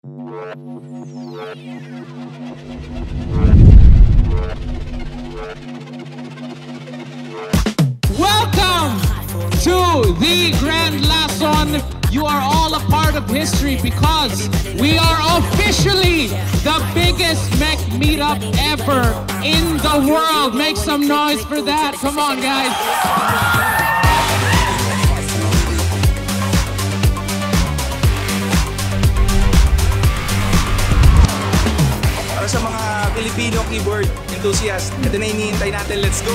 Welcome to the Grand Lason. You are all a part of history because we are officially the biggest Mech meetup ever in the world. Make some noise for that. Come on, guys. Para sa mga Filipino keyboard enthusiast, ito na hinihintay natin. Let's go!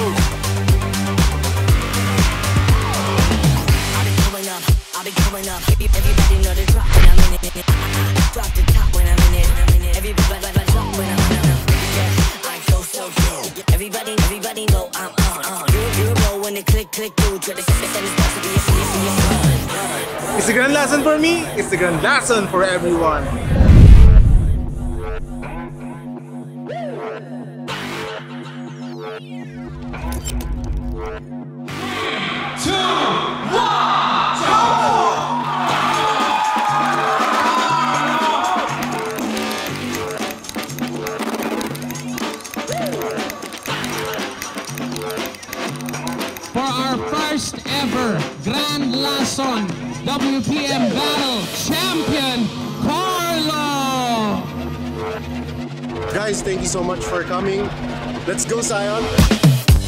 I'll be going up. Everybody know the drop when I'm in it. Drop the top when I'm in it. Everybody drop when I'm in it. Yeah, I go so good. Everybody know I'm on. You know when the click through. Try to send this box to be a fun. It's the Grand Lason for me. It's the Grand Lason for everyone. For our first ever Grand Lason WPM Battle Champion, Carlo! Guys, thank you so much for coming. Let's go, Sion.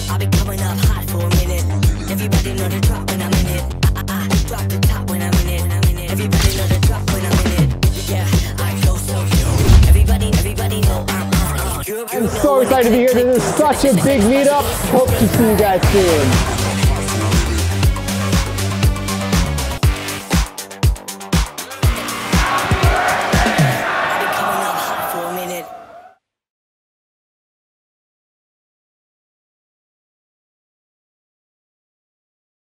I'll be coming up hot for a minute. Everybody know the drop when I'm in it. I drop the top when I'm in it. Everybody know the drop when I'm in it. Yeah, I go so good. Everybody know I'm on. I'm so excited to be here. This is such a big meetup. Hope to see you guys soon.